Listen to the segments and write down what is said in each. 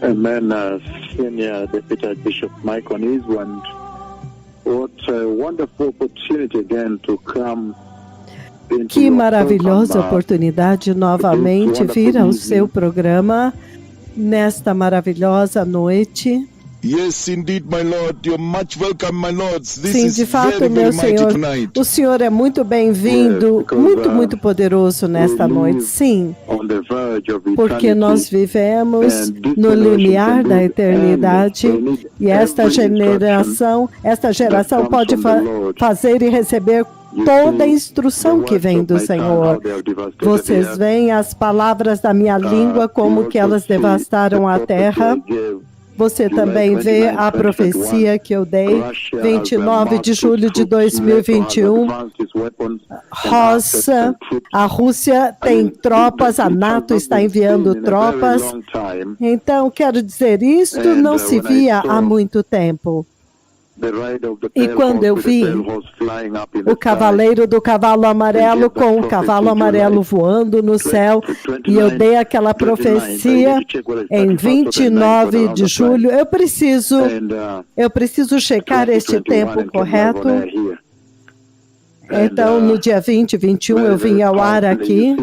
Amen. Senior Deputy Bishop Mike Onizu, and what a wonderful opportunity again to come. Que maravilhosa oportunidade novamente vir ao seu programa nesta maravilhosa noite. Yes, indeed, my Lord, you're much welcome, my lords. This Sim, is de fato, very, meu very mighty Senhor, tonight. o Senhor é muito bem-vindo, muito poderoso nesta noite, sim, porque nós vivemos no limiar da eternidade e esta geração pode fazer e receber toda a instrução que vem do Senhor. Vocês veem as palavras da minha língua como que elas devastaram a terra. Você também vê a profecia que eu dei, 29 de julho de 2021. A Rússia tem tropas, a NATO está enviando tropas. Então, quero dizer, isto não se via há muito tempo. E quando eu vi o cavaleiro do cavalo amarelo com o cavalo amarelo voando no céu, e eu dei aquela profecia em 29 de julho, eu preciso checar este tempo correto. Então, no dia 20, 21, eu vim ao ar aqui.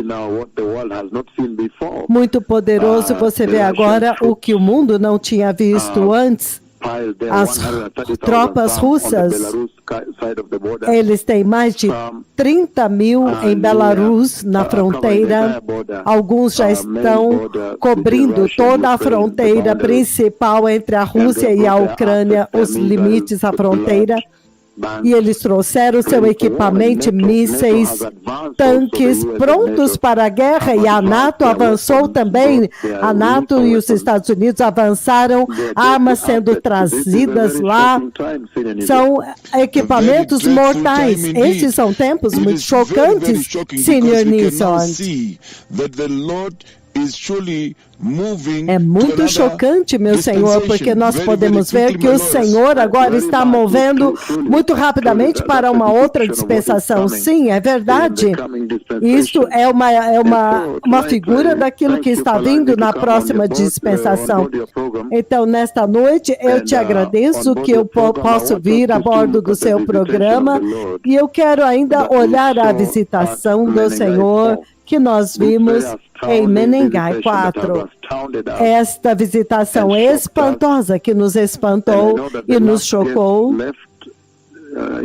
Muito poderoso, você vê agora o que o mundo não tinha visto antes. As tropas russas, eles têm mais de 30 mil em Belarus, na fronteira. Alguns já estão cobrindo toda a fronteira principal entre a Rússia e a Ucrânia, os limites à fronteira. E eles trouxeram seu equipamento, mísseis, tanques prontos para a guerra, e a NATO avançou também. A NATO e os Estados Unidos avançaram, armas sendo trazidas lá. São equipamentos mortais. Esses são tempos muito chocantes, Senior Nison. É muito chocante, meu Senhor, porque nós podemos ver que o Senhor agora está movendo muito rapidamente para uma outra dispensação. Sim, é verdade. Isso é uma figura daquilo que está vindo na próxima dispensação. Então, nesta noite, eu te agradeço que eu posso vir a bordo do seu programa, e eu quero ainda olhar a visitação do Senhor que nós vimos em Menengai 4. Esta visitação espantosa que nos espantou e nos chocou.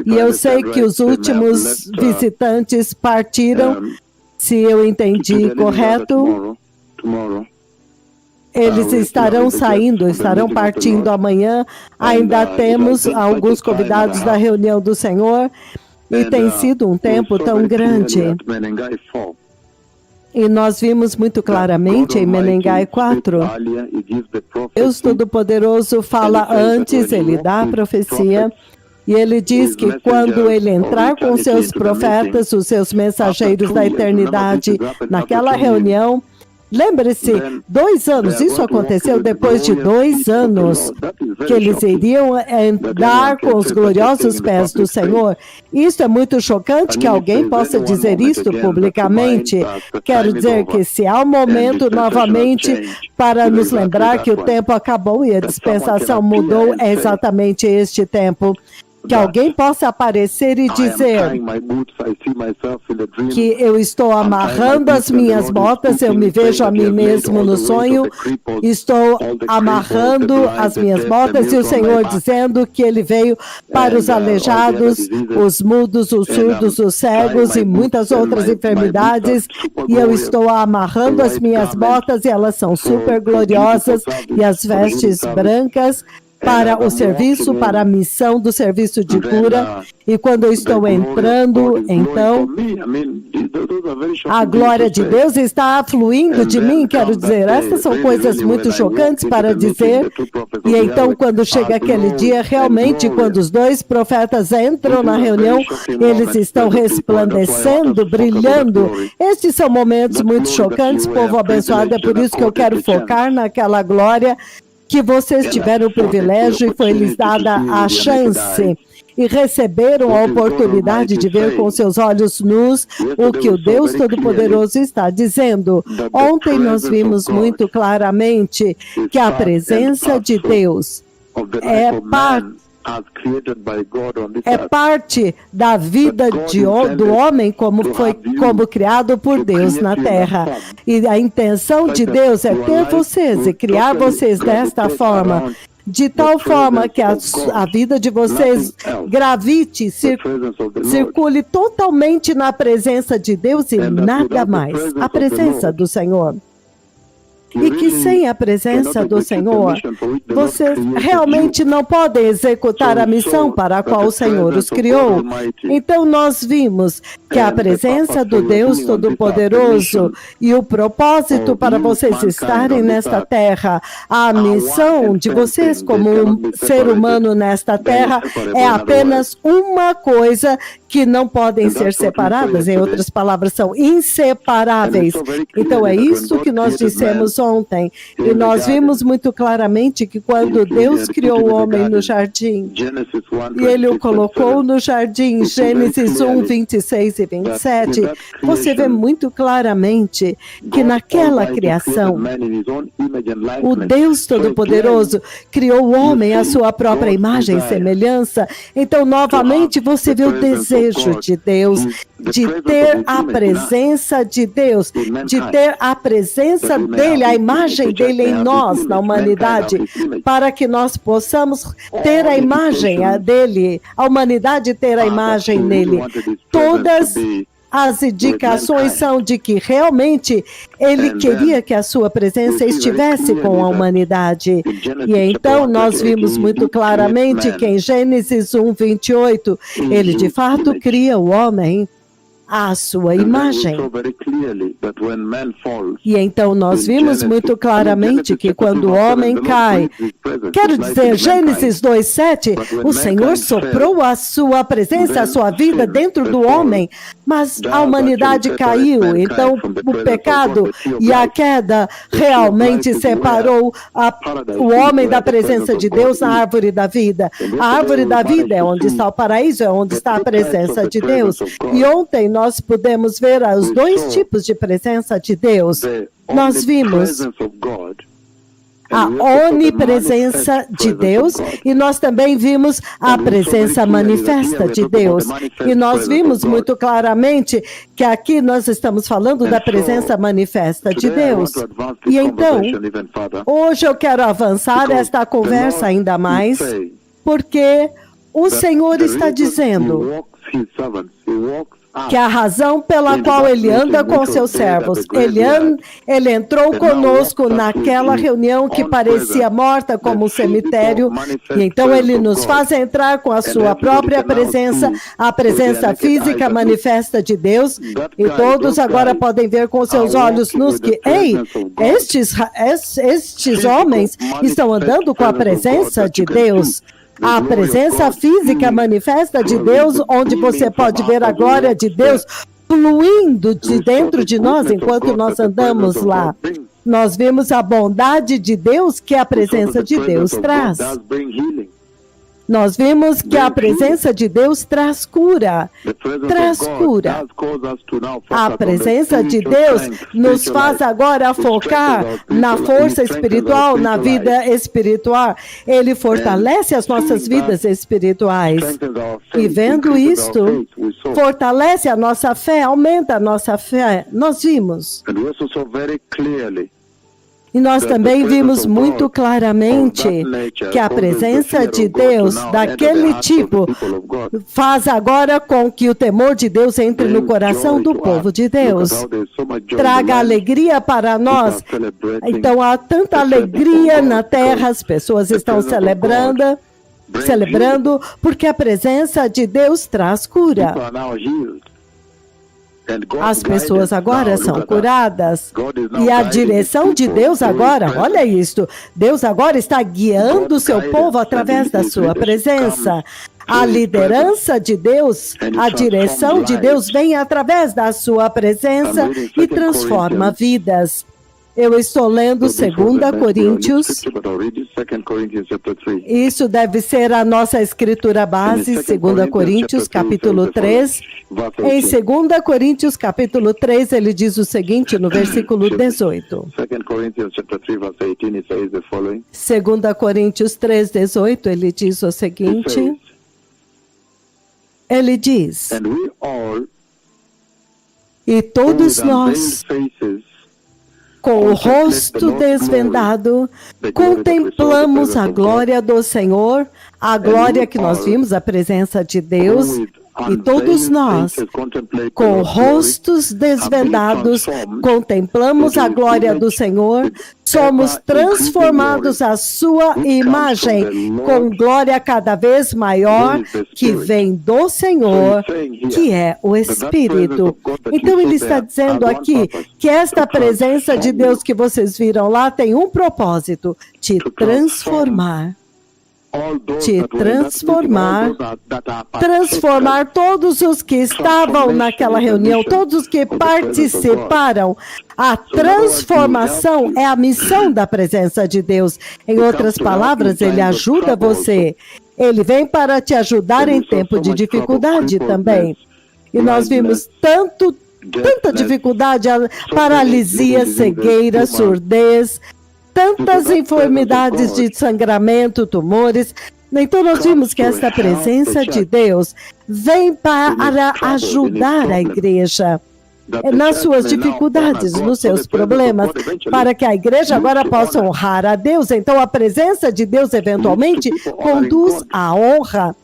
E eu sei que os últimos visitantes partiram, se eu entendi correto. Eles estarão saindo, estarão partindo amanhã. Ainda temos alguns convidados da reunião do Senhor. E tem sido um tempo tão grande. E nós vimos muito claramente em Menengai 4, Deus Todo-Poderoso fala antes, ele dá a profecia, e ele diz que quando ele entrar com seus profetas, os seus mensageiros da eternidade, naquela reunião, lembre-se, 2 anos, isso aconteceu depois de 2 anos, que eles iriam andar com os gloriosos pés do Senhor. Isso é muito chocante que alguém possa dizer isto publicamente. Quero dizer que se há um momento novamente para nos lembrar que o tempo acabou e a dispensação mudou, é exatamente este tempo. Que alguém possa aparecer e dizer que eu estou amarrando as minhas botas, eu me vejo a mim mesmo no sonho, estou amarrando as minhas botas, e o Senhor dizendo que Ele veio para os aleijados, os mudos, os surdos, os cegos e muitas outras enfermidades, e eu estou amarrando as minhas botas, e elas são super gloriosas, e as vestes brancas, para o serviço, para a missão do serviço de cura. E quando eu estou entrando, então, a glória de Deus está fluindo de mim, quero dizer. Estas são coisas muito chocantes para dizer. E então, quando chega aquele dia, realmente, quando os 2 profetas entram na reunião, eles estão resplandecendo, brilhando. Estes são momentos muito chocantes, povo abençoado, é por isso que eu quero focar naquela glória que vocês tiveram o privilégio e foi lhes dada a chance. e receberam a oportunidade de ver com seus olhos nus o que o Deus Todo-Poderoso está dizendo. Ontem nós vimos muito claramente que a presença de Deus é parte da vida do homem como criado por Deus na terra. E a intenção de Deus é ter vocês e criar vocês desta forma, de tal forma que a vida de vocês gravite, circule totalmente na presença de Deus e nada mais. A presença do Senhor. E que sem a presença do Senhor, vocês realmente não podem executar a missão para a qual o Senhor os criou. Então nós vimos que a presença do Deus Todo-Poderoso e o propósito para vocês estarem nesta terra, a missão de vocês como um ser humano nesta terra é apenas uma coisa que não podem ser separadas, em outras palavras, são inseparáveis. Então é isso que nós dissemos ontem. E nós vimos muito claramente que quando Deus criou o homem no jardim, e Ele o colocou no jardim, Gênesis 1, 26 e 27, você vê muito claramente que naquela criação, o Deus Todo-Poderoso criou o homem à sua própria imagem e semelhança. Então, novamente, você vê o desejo de Deus, de ter a presença de Deus, de ter a presença dEle, a imagem dEle em nós, na humanidade, para que nós possamos ter a imagem dEle, a humanidade ter a imagem nele. Todas as indicações são de que realmente Ele queria que a sua presença estivesse com a humanidade. E então nós vimos muito claramente que em Gênesis 1, 28, Ele de fato cria o homem à sua imagem. E então nós vimos muito claramente que quando o homem cai, quero dizer, Gênesis 2:7, o Senhor soprou a sua presença, a sua vida dentro do homem, mas a humanidade caiu. Então o pecado e a queda realmente separou o homem da presença de Deus na árvore da vida. A árvore da vida é onde está o paraíso, é onde está a presença de Deus. E ontem nós pudemos ver os dois tipos de presença de Deus. Nós vimos a onipresença de Deus e nós também vimos a presença manifesta de Deus. E nós vimos muito claramente que aqui nós estamos falando da presença manifesta de Deus. E então, hoje eu quero avançar esta conversa ainda mais, porque o Senhor está dizendo que a razão pela qual Ele anda com seus servos, Ele entrou conosco naquela reunião que parecia morta como um cemitério, e então Ele nos faz entrar com a sua própria presença, a presença física manifesta de Deus, e todos agora podem ver com seus olhos nus que, ei, estes homens estão andando com a presença de Deus. A presença física manifesta de Deus, onde você pode ver a glória de Deus fluindo de dentro de nós enquanto nós andamos lá. Nós vimos a bondade de Deus que a presença de Deus traz. Nós vimos que a presença de Deus traz cura. Traz cura. A presença de Deus nos faz agora focar na força espiritual, na vida espiritual. Ele fortalece as nossas vidas espirituais. E vendo isto, fortalece a nossa fé, aumenta a nossa fé. Nós vimos. E nós também vimos muito claramente que a presença de Deus, daquele tipo, faz agora com que o temor de Deus entre no coração do povo de Deus. Traga alegria para nós. Então há tanta alegria na terra, as pessoas estão celebrando, porque a presença de Deus traz cura. As pessoas agora são curadas. E a direção de Deus agora, olha isto, Deus agora está guiando o seu povo através da sua presença. A liderança de Deus, a direção de Deus vem através da sua presença e transforma vidas. Eu estou lendo 2 Coríntios. Isso deve ser a nossa escritura base, 2 Coríntios, capítulo 3. Em 2 Coríntios, capítulo 3, ele diz o seguinte, no versículo 18. 2 Coríntios 3, 18, ele diz o seguinte. Ele diz, e todos nós, com o rosto desvendado, contemplamos a glória do Senhor, a glória que nós vimos, a presença de Deus, e todos nós, com rostos desvendados, contemplamos a glória do Senhor, somos transformados à sua imagem, com glória cada vez maior, que vem do Senhor, que é o Espírito. Então ele está dizendo aqui que esta presença de Deus que vocês viram lá tem um propósito, te transformar. Transformar todos os que estavam naquela reunião, todos os que participaram. A transformação é a missão da presença de Deus. Em outras palavras, ele ajuda você. Ele vem para te ajudar em tempo de dificuldade também. E nós vimos tanta dificuldade, paralisia, cegueira, surdez, tantas enfermidades de sangramento, tumores. Então nós vimos que esta presença de Deus vem para ajudar a igreja nas suas dificuldades, nos seus problemas, para que a igreja agora possa honrar a Deus. Então a presença de Deus eventualmente conduz à honra.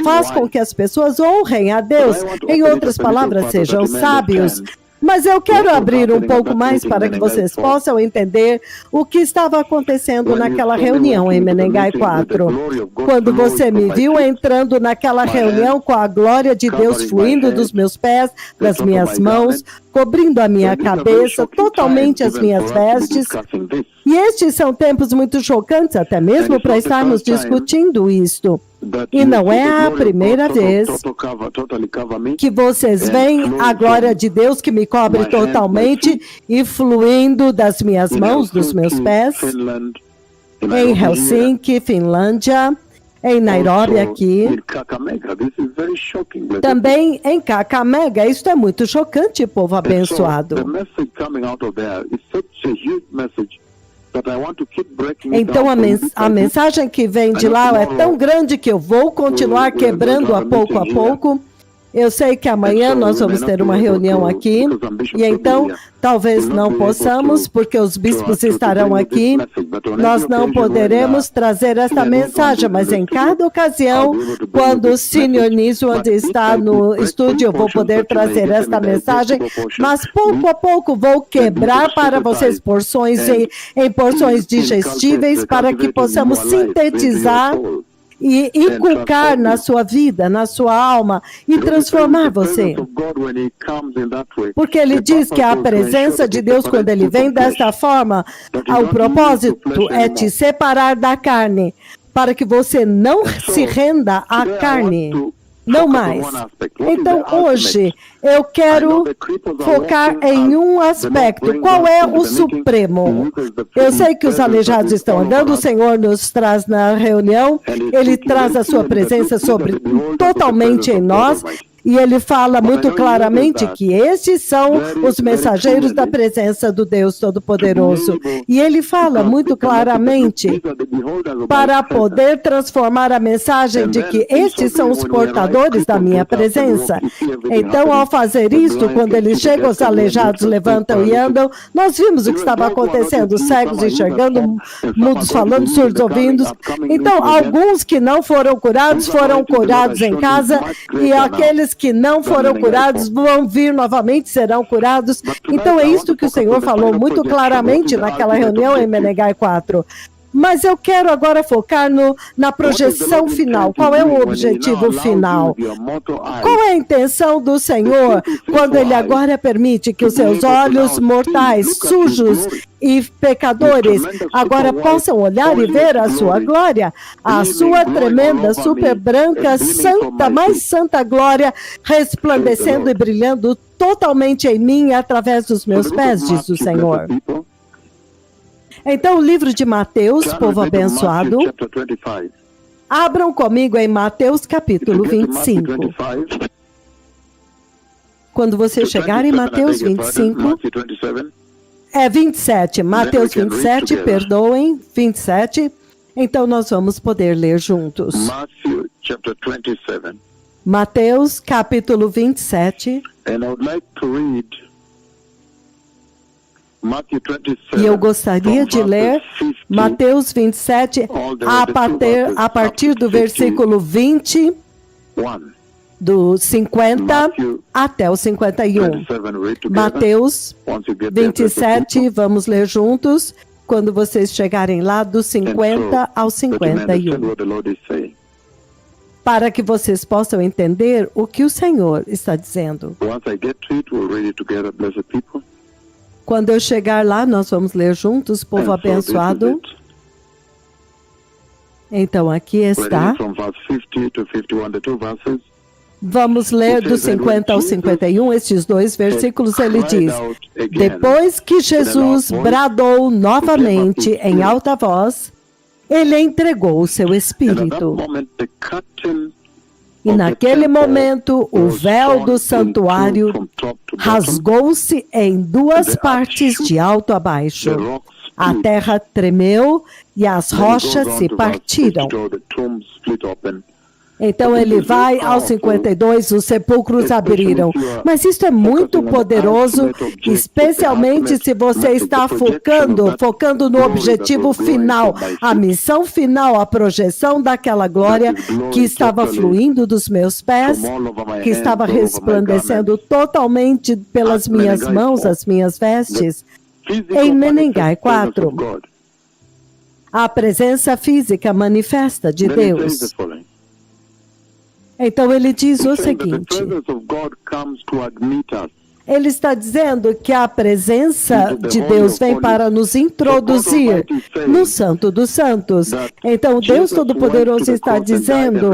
Faz com que as pessoas honrem a Deus. Em outras palavras, sejam sábios. Mas eu quero abrir um pouco mais para que vocês possam entender o que estava acontecendo naquela reunião em Menengai 4. Quando você me viu entrando naquela reunião com a glória de Deus fluindo dos meus pés, das minhas mãos, cobrindo a minha cabeça, totalmente as minhas vestes. E estes são tempos muito chocantes, até mesmo para estarmos discutindo isto. E não é a primeira vez que vocês veem a glória de Deus que me cobre totalmente e fluindo das minhas mãos, dos meus pés, em Helsinki, Finlândia, em Nairobi aqui, também em Kakamega. Isso é muito chocante, povo abençoado. Então a mensagem que vem de lá é tão grande que eu vou continuar quebrando a pouco. Eu sei que amanhã nós vamos ter uma reunião aqui, e então talvez não possamos, porque os bispos estarão aqui, nós não poderemos trazer esta mensagem, mas em cada ocasião, quando o Senior Niswan está no estúdio, eu vou poder trazer esta mensagem, mas pouco a pouco vou quebrar para vocês porções em porções digestíveis, para que possamos sintetizar e inculcar na sua vida, na sua alma, e transformar você. Porque ele diz que a presença de Deus, quando ele vem desta forma, o propósito é te separar da carne, para que você não se renda à carne. Não mais. Então, hoje, eu quero focar em um aspecto. Qual é o supremo? Eu sei que os aleijados estão andando, o Senhor nos traz na reunião, Ele traz a sua presença totalmente em nós, e ele fala muito claramente que estes são os mensageiros da presença do Deus Todo-Poderoso. E ele fala muito claramente para poder transformar a mensagem de que estes são os portadores da minha presença. Então, ao fazer isto, quando eles chegam, os aleijados levantam e andam. Nós vimos o que estava acontecendo, cegos enxergando, mudos falando, surdos ouvindo. Então, alguns que não foram curados em casa, e aqueles que não foram curados vão vir novamente, serão curados. Então é isto que o Senhor falou muito claramente naquela reunião em Menengai 4. Mas eu quero agora focar na projeção final. Qual é o objetivo final? Qual é a intenção do Senhor quando Ele agora permite que os seus olhos mortais, sujos e pecadores, agora possam olhar e ver a sua glória? A sua tremenda, super branca, santa, mais santa glória, resplandecendo e brilhando totalmente em mim e através dos meus pés, diz o Senhor. Então, o livro de Mateus, Turn povo with me to abençoado, Matthew chapter 25. abram comigo em Mateus If capítulo you get to Matthew 25. 25, Quando você to chegar em 27, I Mateus beg your pardon, 25, Matthew 27, é 27, Mateus can read 27, together. perdoem, 27. Então nós vamos poder ler juntos. Matthew chapter 27. Mateus capítulo 27, And I would like to read Matthew 27. e eu gostaria from de ler verses 50 Mateus 27 a partir do versículo 20, 1. do 50 Matthew até o 51. 27, read together. Mateus Once you get there, verses 27, vamos ler juntos, quando vocês chegarem lá do 50 ao that you may understand 51. what the Lord is saying. Para que vocês possam entender o que o Senhor está dizendo. Once I get to it, we'll read it together, blessed people. Quando eu chegar lá, nós vamos ler juntos, povo And so this is abençoado. it. Então aqui We're está. reading from verse 50 to 51, the two verses. Vamos ler do 50 ao 51, estes dois versículos. Ele diz: depois que Jesus bradou novamente em alta voz, ele entregou o seu And at that espírito. moment, the curtain E of the naquele temple momento, o was véu torn do in two santuário from top to bottom. rasgou-se em duas The partes de alto a The baixo. rocks A split. terra tremeu e as Then it goes rochas on se to verse partiram. 52, the tomb split open. Então ele vai ao 52, os sepulcros abriram. Mas isso é muito poderoso, especialmente se você está focando no objetivo final, a missão final, a projeção daquela glória que estava fluindo dos meus pés, From all over my que hands, estava all over my resplandecendo garments. totalmente pelas minhas mãos, as minhas vestes. Physical Em Menegai manifest presence 4, of God. a presença física manifesta de Then he says Deus. the following. Então ele diz o He's saying that the seguinte: presence of God comes to admit us. ele está dizendo que a presença de Deus vem para nos introduzir no Santo dos Santos. Então Deus Todo-Poderoso está dizendo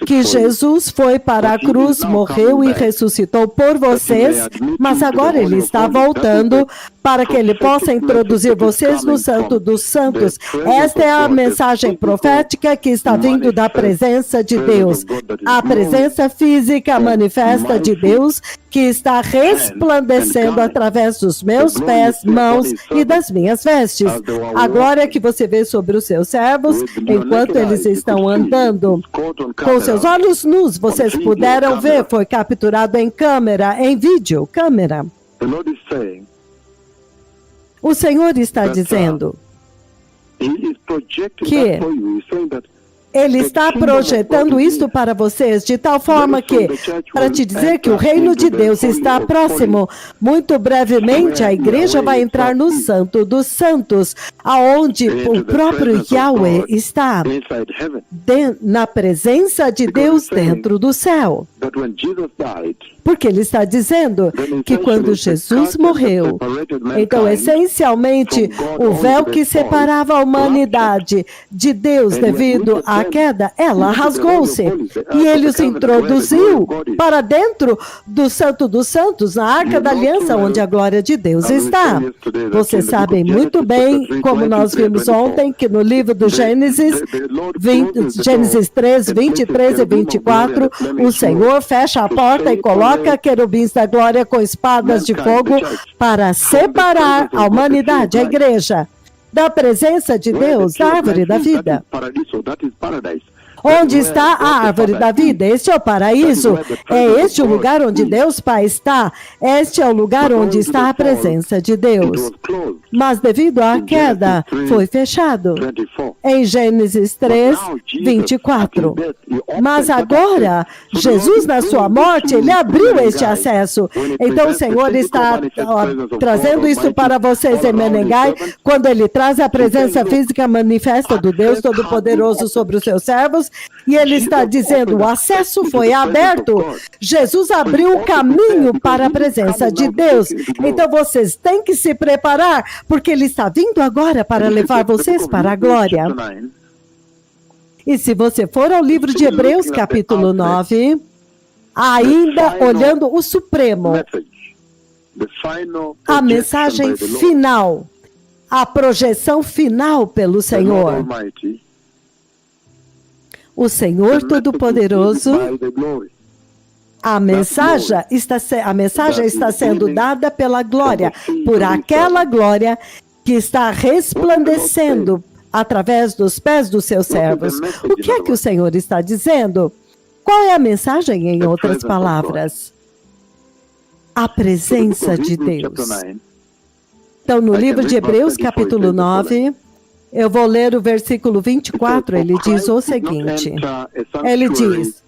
que Jesus foi para a cruz, morreu e ressuscitou por vocês, mas agora ele está voltando para que ele possa introduzir vocês no Santo dos Santos. Esta é a mensagem profética que está vindo da presença de Deus. A presença física manifesta de Deus que está resplandecendo através dos meus pés, mãos e das minhas vestes. A glória que você vê sobre os seus servos, enquanto eles estão andando com seus olhos nus, vocês puderam ver, foi capturado em câmera, em vídeo, câmera. The Lord is saying O Senhor está dizendo, He is projecting Que? that for you. He's saying that Ele está projetando isto para vocês de tal forma que, para te dizer que o reino de Deus está próximo, muito brevemente a igreja vai entrar no Santo dos Santos, aonde o próprio Yahweh está, inside heaven, na presença de Deus dentro do céu. that when Jesus died, Porque ele está dizendo que quando Jesus morreu, então essencialmente o véu que separava a humanidade de Deus devido à queda, ela rasgou-se e ele os introduziu para dentro do Santo dos Santos, na Arca da Aliança, onde a glória de Deus está. Vocês sabem muito bem, como nós vimos ontem, que no livro do Gênesis, Gênesis 3, 23 e 24, o Senhor fecha a porta e coloca querubins da glória com espadas de fogo para separar a humanidade, a igreja, da presença de Deus, da árvore da vida. Onde está a árvore da vida? Este é o paraíso. É este o lugar onde Deus Pai está. Este é o lugar onde está a presença de Deus. Mas devido à queda, foi fechado. Em Gênesis 3, 24. Mas agora, Jesus na sua morte, ele abriu este acesso. Então o Senhor está trazendo isso para vocês em Menegai, quando ele traz a presença física manifesta do Deus Todo-Poderoso sobre os seus servos. E ele está dizendo, o acesso foi aberto. Jesus abriu o caminho para a presença de Deus. Então vocês têm que se preparar, porque ele está vindo agora para levar vocês para a glória. E se você for ao livro de Hebreus, capítulo 9, ainda olhando o Supremo, a mensagem final, a projeção final pelo the Lord Senhor. Almighty, O Senhor the message is Todo-Poderoso, given by the glory. a mensagem está sendo dada pela glória, por aquela glória que está resplandecendo através dos pés dos seus servos. O que é que o Senhor está dizendo? Qual é a mensagem, em outras palavras? A presença de Deus. Então, no livro de Hebreus, capítulo 9, eu vou ler o versículo 24, ele diz o seguinte, ele diz,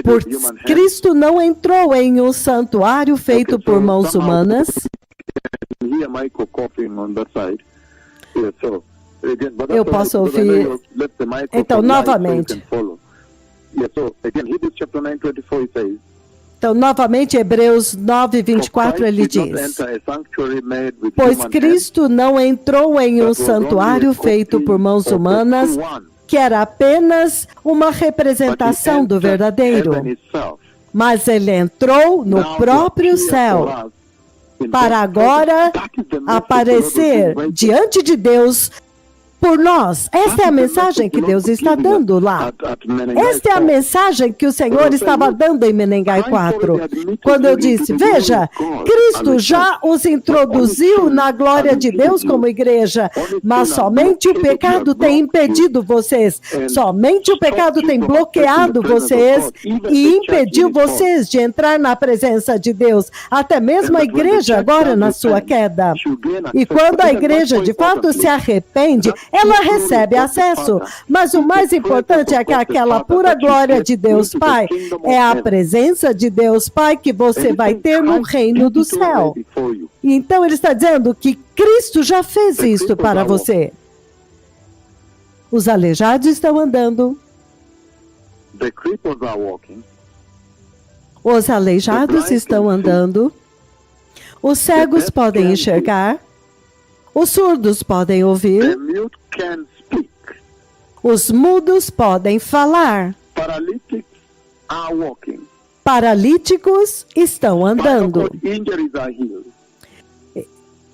por Cristo não entrou em um santuário feito por mãos humanas. Eu posso ouvir. Então, novamente. Então, novamente, Hebreus 9, 24, ele diz, pois Cristo não entrou em um santuário feito por mãos humanas, que era apenas uma representação do verdadeiro, mas ele entrou no próprio céu, para agora aparecer diante de Deus por nós. Esta é a mensagem que Deus está dando lá. Esta é a mensagem que o Senhor estava dando em Menengai 4. Quando eu disse, veja, Cristo já os introduziu na glória de Deus como igreja, mas somente o pecado tem impedido vocês, somente o pecado tem bloqueado vocês e impediu vocês de entrar na presença de Deus, até mesmo a igreja agora na sua queda. E quando a igreja de fato se arrepende, ela recebe acesso, mas o mais importante é que aquela pura glória de Deus Pai é a presença de Deus Pai que você vai ter no reino do céu. Então ele está dizendo que Cristo já fez isso para você. Os aleijados estão andando. Os aleijados estão andando. Os cegos podem enxergar. Os surdos podem ouvir. Os mudos podem falar. Paralíticos estão andando.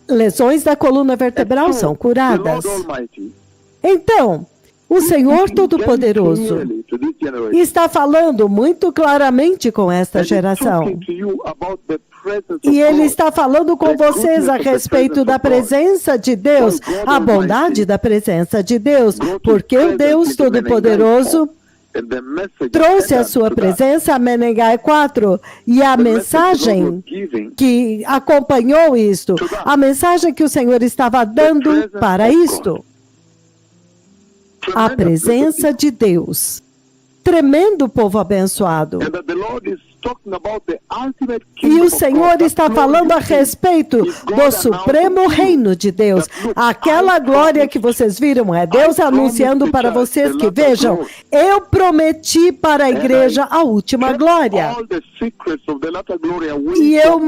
Lesões da coluna vertebral são curadas. Então, o Senhor Todo-Poderoso está falando muito claramente com esta geração. E Ele está falando com vocês a respeito da presença de Deus, a bondade da presença de Deus, porque o Deus Todo-Poderoso trouxe a sua presença a Menengai 4 e a mensagem que acompanhou isto, a mensagem que o Senhor estava dando para isto, a presença de Deus. Tremendo povo abençoado. E o Senhor está falando a respeito do supremo reino de Deus. Aquela glória que vocês viram é Deus anunciando para vocês que vejam, eu prometi para a igreja a última glória. E eu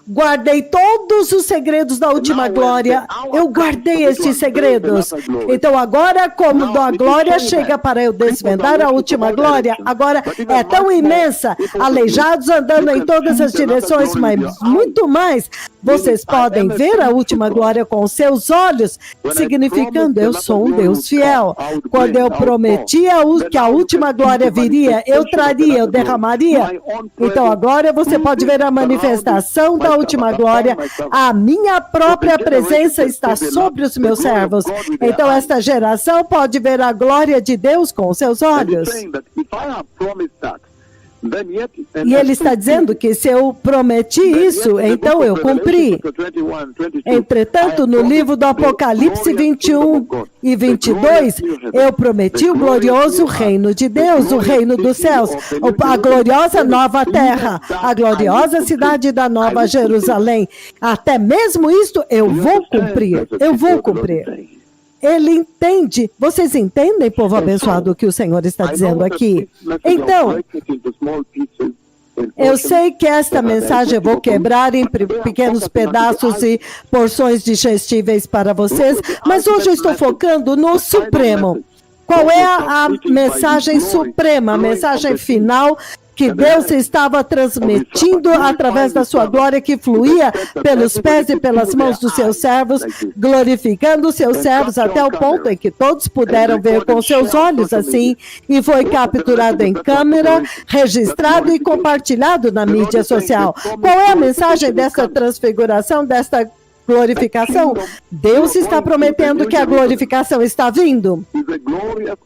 guardei todos os segredos da última glória. Eu guardei estes segredos. Então agora, como a glória chega para eu desvendar a última glória, agora é tão imensa, aleijados andando em todas as direções, mas muito mais, vocês podem ver a última glória com seus olhos, significando eu sou um Deus fiel. Quando eu prometia que a última glória viria, eu traria, eu derramaria. Então agora você pode ver a manifestação da última glória. A minha própria presença está sobre os meus servos. Então esta geração pode ver a glória de Deus com seus olhos. E ele está dizendo que se eu prometi isso, então eu cumpri. Entretanto, no livro do Apocalipse 21 e 22, eu prometi o glorioso reino de Deus, o reino dos céus, a gloriosa nova terra, a gloriosa cidade da Nova Jerusalém. Até mesmo isto eu vou cumprir. Eu vou cumprir. Ele entende. Vocês entendem, povo abençoado, o que o Senhor está dizendo aqui? Então, eu sei que esta mensagem eu vou quebrar em pequenos pedaços e porções digestíveis para vocês, mas hoje eu estou focando no Supremo. Qual é a mensagem suprema, a mensagem final que Deus estava transmitindo através da sua glória que fluía pelos pés e pelas mãos dos seus servos, glorificando os seus servos até o ponto em que todos puderam ver com seus olhos assim, e foi capturado em câmera, registrado e compartilhado na mídia social. Qual é a mensagem dessa transfiguração, desta glorificação? Deus está prometendo que a glorificação está vindo.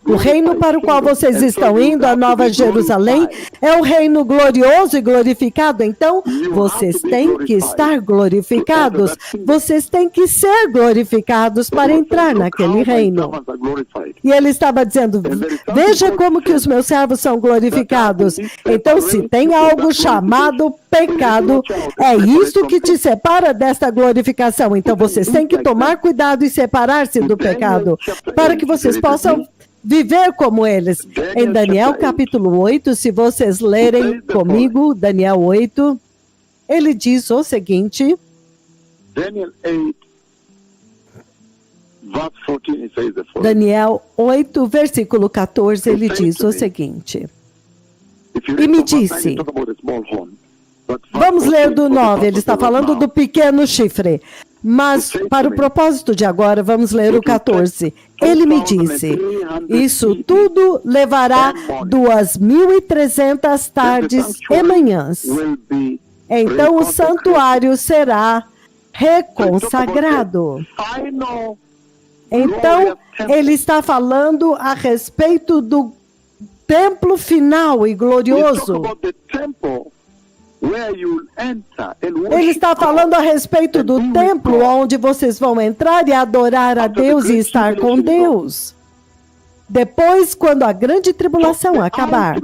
O reino para o qual vocês estão indo, a Nova Jerusalém, é um reino glorioso e glorificado. Então, vocês têm que estar glorificados. Vocês têm que ser glorificados para entrar naquele reino. E ele estava dizendo, veja como que os meus servos são glorificados. Então, se tem algo chamado pecado, é isso que te separa desta glorificação. Então, vocês têm que tomar cuidado e separar-se do pecado, para que vocês possam viver como eles. Em Daniel capítulo 8, se vocês lerem comigo, Daniel 8, ele diz o seguinte. Daniel 8, versículo 14, ele diz o seguinte. E me disse... Vamos ler do 9, ele está falando do pequeno chifre. Mas, para o propósito de agora, vamos ler o 14. Ele me disse, isso tudo levará 2.300 tardes e manhãs. Então, o santuário será reconsagrado. Então, ele está falando a respeito do templo final e glorioso. Ele está falando a respeito do templo onde vocês vão entrar e adorar a Deus e estar com Deus. Depois, quando a grande tribulação acabar.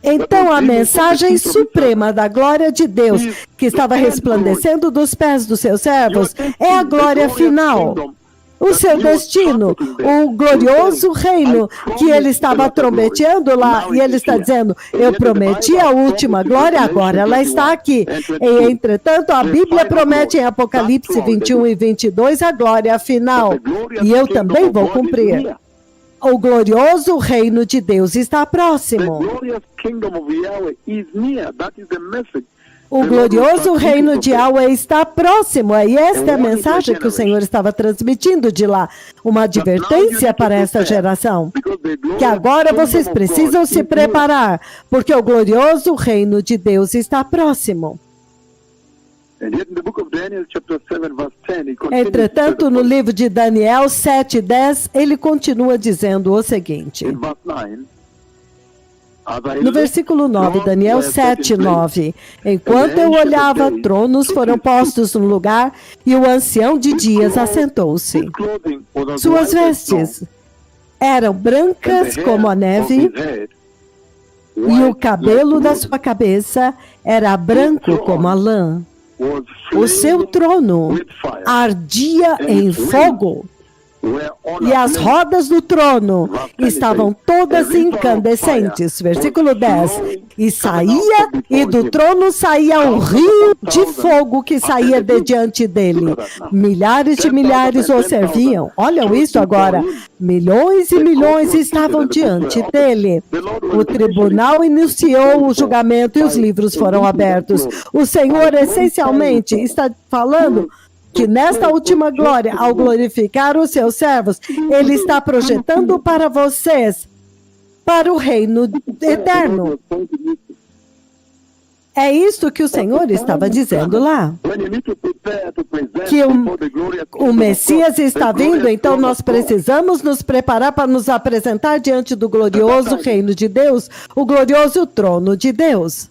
Então, a mensagem suprema da glória de Deus, que estava resplandecendo dos pés dos seus servos, é a glória final. O seu destino, o glorioso reino que ele estava trombeteando lá, e ele está dizendo, eu prometi a última glória, agora ela está aqui. E, entretanto, a Bíblia promete em Apocalipse 21 e 22 a glória final, e eu também vou cumprir. O glorioso reino de Deus está próximo. O glorioso reino de Yahweh está próximo. E esta é a mensagem que o Senhor estava transmitindo de lá. Uma advertência para esta geração. Que agora vocês precisam se preparar, porque o glorioso reino de Deus está próximo. Entretanto, no livro de Daniel 7:10, ele continua dizendo o seguinte. No versículo 9, Daniel 7:9, enquanto eu olhava, tronos foram postos no lugar e o ancião de dias assentou-se. Suas vestes eram brancas como a neve e o cabelo da sua cabeça era branco como a lã. O seu trono ardia em fogo. E as rodas do trono estavam todas incandescentes. Versículo 10. E do trono saía um rio de fogo que saía de diante dele. Milhares de milhares o serviam. Olham isso agora. Milhões e milhões estavam diante dele. O tribunal iniciou o julgamento e os livros foram abertos. O Senhor, essencialmente, está falando que nesta última glória, ao glorificar os seus servos, ele está projetando para vocês, para o reino eterno. É isto que o Senhor estava dizendo lá. Que o Messias está vindo, então nós precisamos nos preparar para nos apresentar diante do glorioso reino de Deus, o glorioso trono de Deus.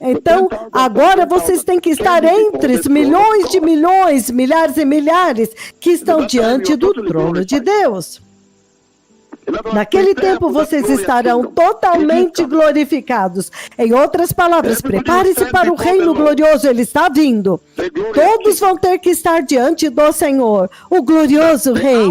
Então, agora vocês têm que estar entre os milhões de milhões, milhares e milhares que estão diante do trono de Deus. Naquele tempo vocês estarão totalmente glorificados. Em outras palavras, prepare-se para o reino glorioso, ele está vindo. Todos vão ter que estar diante do Senhor, o glorioso Rei.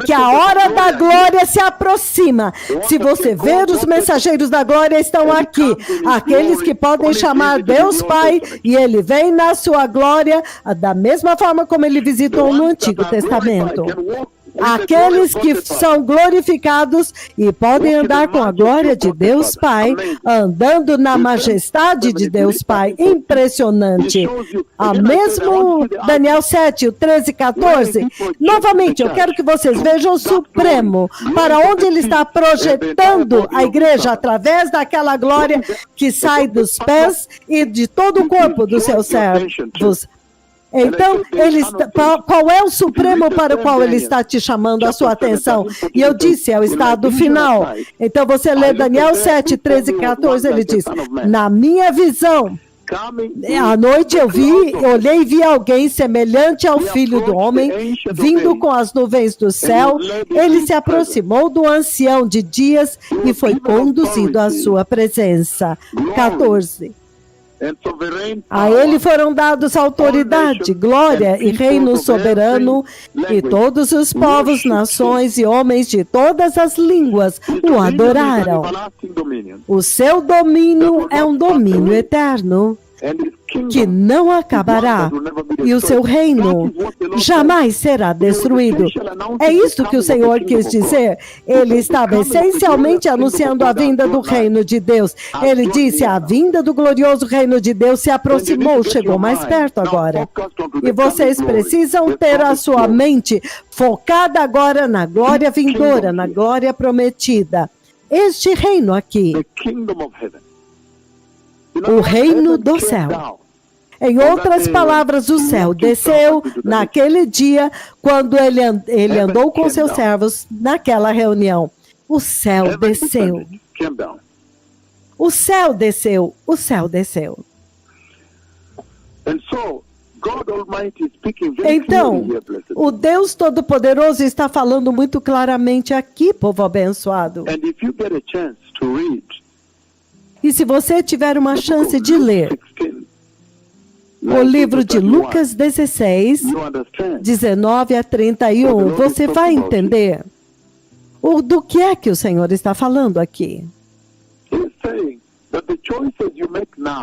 Que a hora da glória se aproxima. Se você ver, os mensageiros da glória estão aqui. Aqueles que podem chamar Deus Pai, e ele vem na sua glória, da mesma forma como ele visitou no Antigo Testamento. aqueles que são glorificados e podem andar com a glória de Deus Pai, andando na majestade de Deus Pai. Impressionante. Mesmo Daniel 7, 13 e 14. Novamente, eu quero que vocês vejam o Supremo, para onde ele está projetando a igreja através daquela glória que sai dos pés e de todo o corpo dos seus servos. Então, qual é o Supremo para o qual ele está te chamando a sua atenção? E eu disse, é o estado final. Então, você lê Daniel 7, 13 e 14, ele diz, na minha visão, à noite eu olhei e vi alguém semelhante ao Filho do Homem, vindo com as nuvens do céu. Ele se aproximou do ancião de dias e foi conduzido à sua presença. 14. A ele foram dados autoridade, glória e reino soberano, e todos os povos, nações e homens de todas as línguas o adoraram. O seu domínio é um domínio eterno, que não acabará, e o seu reino jamais será destruído. É isso que o Senhor quis dizer. Ele estava essencialmente anunciando a vinda do reino de Deus. Ele disse, a vinda do glorioso reino de Deus se aproximou, chegou mais perto agora. E vocês precisam ter a sua mente focada agora na glória vindoura, na glória prometida. Este reino aqui, o reino do céu. Em outras palavras, o céu desceu naquele dia, quando ele andou com seus servos naquela reunião. O céu desceu. O céu desceu. O céu desceu. Então, o Deus Todo-Poderoso está falando muito claramente aqui, povo abençoado. E se você tiver uma chance de ler o livro de Lucas 16, 19 a 31, você vai entender do que é que o Senhor está falando aqui.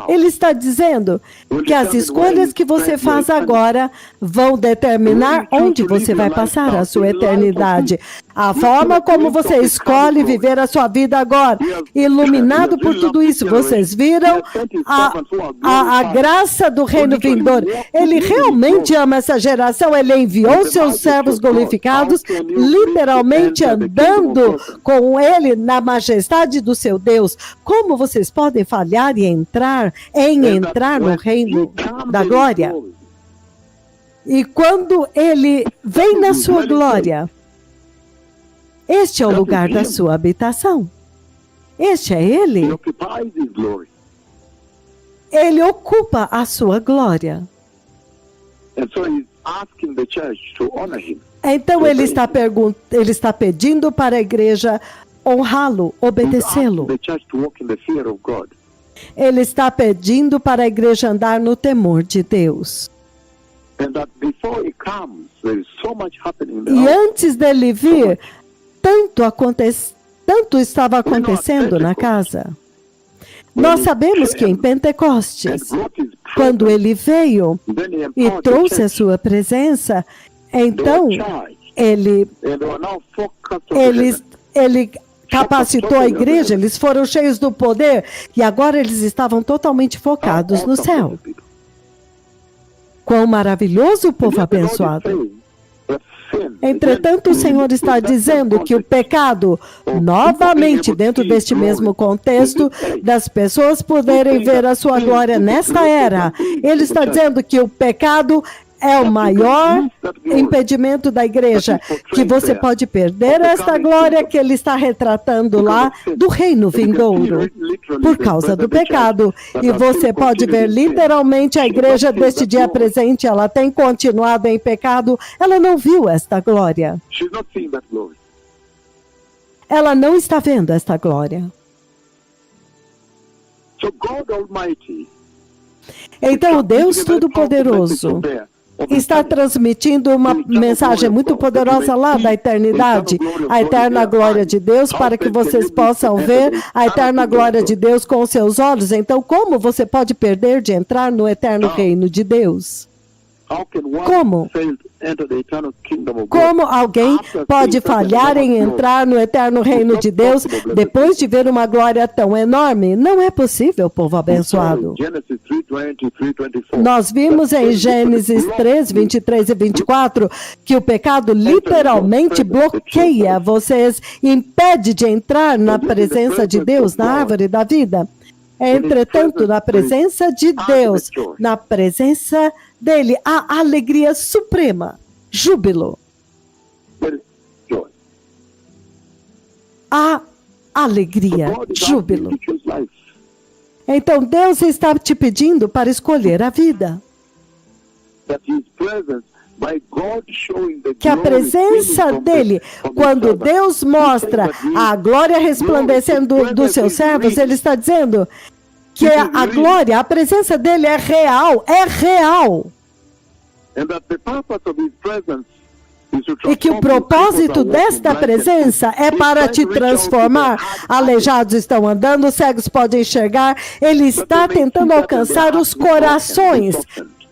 Ele está dizendo que as escolhas que você faz agora vão determinar onde você vai passar a sua eternidade. A forma como você escolhe viver a sua vida agora, iluminado por tudo isso, vocês viram a graça do reino vindouro. Ele realmente ama essa geração, ele enviou seus servos glorificados, literalmente andando com ele na majestade do seu Deus. Como vocês podem falhar e entrar no reino da glória? E quando ele vem na sua glória, este é o lugar da sua habitação. Este é ele. Ele ocupa a sua glória. Então ele está pedindo para a igreja honrá-lo, obedecê-lo. Ele está pedindo para a igreja andar no temor de Deus. E antes dele vir, tanto estava acontecendo na casa. Nós sabemos que em Pentecostes, quando ele veio e trouxe a sua presença, então ele capacitou a igreja, eles foram cheios do poder e agora eles estavam totalmente focados no céu. Quão maravilhoso o povo abençoado! Entretanto, o Senhor está dizendo que o pecado, novamente dentro deste mesmo contexto, das pessoas poderem ver a sua glória nesta era, ele está dizendo que o pecado é o maior impedimento da igreja, que você pode perder esta glória que ele está retratando lá do reino vindouro, por causa do pecado. E você pode ver literalmente a igreja deste dia presente, ela tem continuado em pecado, ela não viu esta glória. Ela não está vendo esta glória. Então, o Deus Todo-Poderoso está transmitindo uma mensagem muito poderosa lá da eternidade, a eterna glória de Deus, para que vocês possam ver a eterna glória de Deus com os seus olhos. Então, como você pode perder de entrar no eterno reino de Deus? Como alguém pode falhar em entrar no eterno reino de Deus depois de ver uma glória tão enorme? Não é possível, povo abençoado. Nós vimos em Gênesis 3, 23 e 24 que o pecado literalmente bloqueia vocês, impede de entrar na presença de Deus, na árvore da vida. Entretanto, na presença de Deus, na presença dele, há alegria suprema, júbilo. Há alegria, júbilo. Então Deus está te pedindo para escolher a vida. Que a presença dele, quando Deus mostra a glória resplandecendo dos seus servos, ele está dizendo que a glória, a presença dele é real, é real. E que o propósito desta presença é para te transformar. Aleijados estão andando, cegos podem enxergar. Ele está tentando alcançar os corações,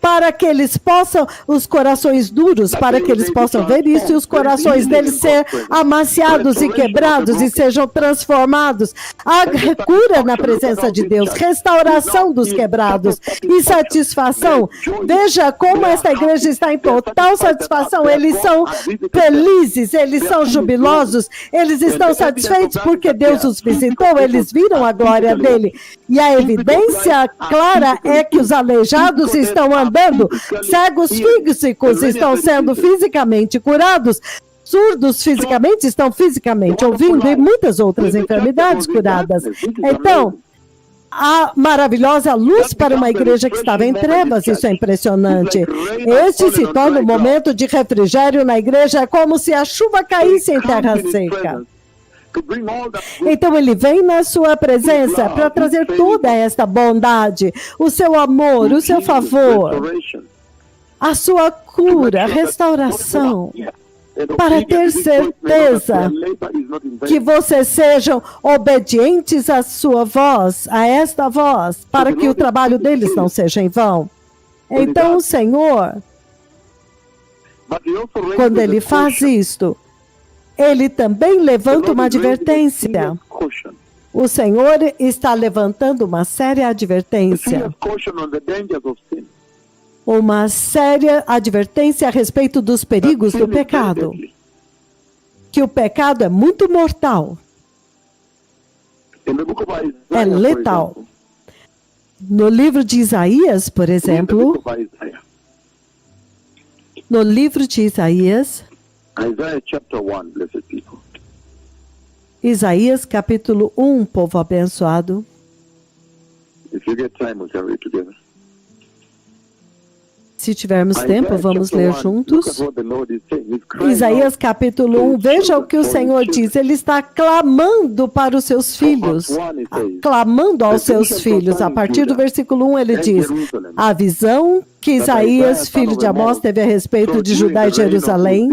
para que eles possam, os corações duros, para que eles possam ver isso e os corações deles ser amaciados e quebrados e sejam transformados. Há cura na presença de Deus, restauração dos quebrados e satisfação. Veja como esta igreja está em total satisfação. Eles são felizes, eles são jubilosos, eles estão satisfeitos porque Deus os visitou, eles viram a glória dele. E a evidência clara é que os aleijados estão andando, cegos físicos estão sendo fisicamente curados, surdos fisicamente estão fisicamente ouvindo e muitas outras enfermidades curadas. Então, a maravilhosa luz para uma igreja que estava em trevas, isso é impressionante. Este se torna um momento de refrigério na igreja, é como se a chuva caísse em terra seca. Então ele vem na sua presença para trazer toda esta bondade, o seu amor, o seu favor, a sua cura, restauração, para ter certeza que vocês sejam obedientes à sua voz, a esta voz, para que o trabalho deles não seja em vão. Então o Senhor, quando ele faz isto, ele também levanta uma advertência. O Senhor está levantando uma séria advertência. Uma séria advertência a respeito dos perigos do pecado. Que o pecado é muito mortal. É letal. No livro de Isaías, por exemplo, no livro de Isaías, Isaías capítulo 1, povo abençoado. Se tivermos tempo, vamos ler juntos. Isaías capítulo 1, veja o que o Senhor diz. Ele está clamando para os seus filhos. Clamando aos seus filhos. A partir do versículo 1 ele diz: a visão que Isaías, filho de Amós, teve a respeito de Judá e Jerusalém,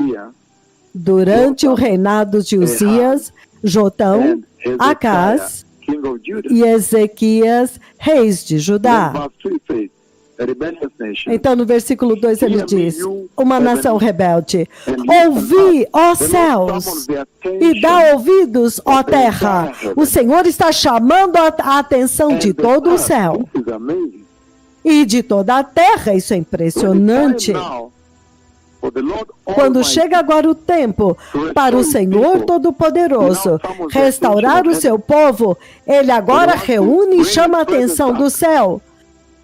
durante o reinado de Uzias, Jotão, Acás e Ezequias, reis de Judá. Então, no versículo 2 ele diz: uma nação rebelde, ouvi, ó céus, e dá ouvidos, ó terra. O Senhor está chamando a atenção de todo o céu e de toda a terra. Isso é impressionante. Quando chega agora o tempo para o Senhor Todo-Poderoso restaurar o seu povo, ele agora reúne e chama a atenção do céu.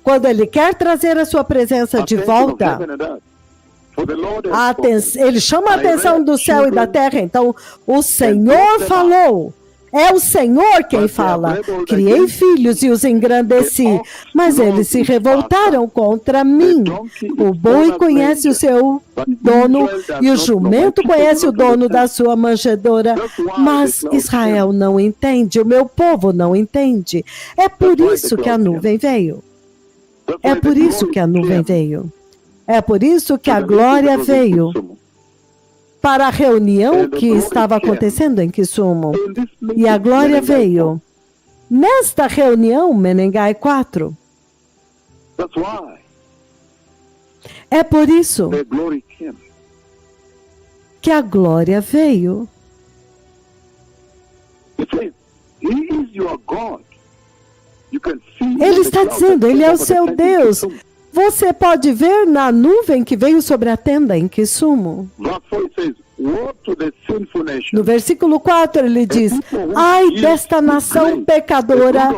Quando ele quer trazer a sua presença de volta, ele chama a atenção do céu e da terra. Então, o Senhor falou. É o Senhor quem fala. Criei filhos e os engrandeci, mas eles se revoltaram contra mim. O boi conhece o seu dono e o jumento conhece o dono da sua manjedoura, mas Israel não entende, o meu povo não entende. É por isso que a nuvem veio. É por isso que a nuvem veio. É por isso que a glória veio para a reunião que estava acontecendo em Kisumu. E a glória veio nesta reunião, Menengai 4. É por isso the glory came. que a glória veio. He says, He is your God. You can see Ele the está cloud dizendo, that Ele came é o over the seu tent in Deus. Kisumu. Você pode ver na nuvem que veio sobre a tenda em Kisumu. Verse 4 it says, woe to the sinful nation. No versículo 4 ele diz: ai desta nação pecadora,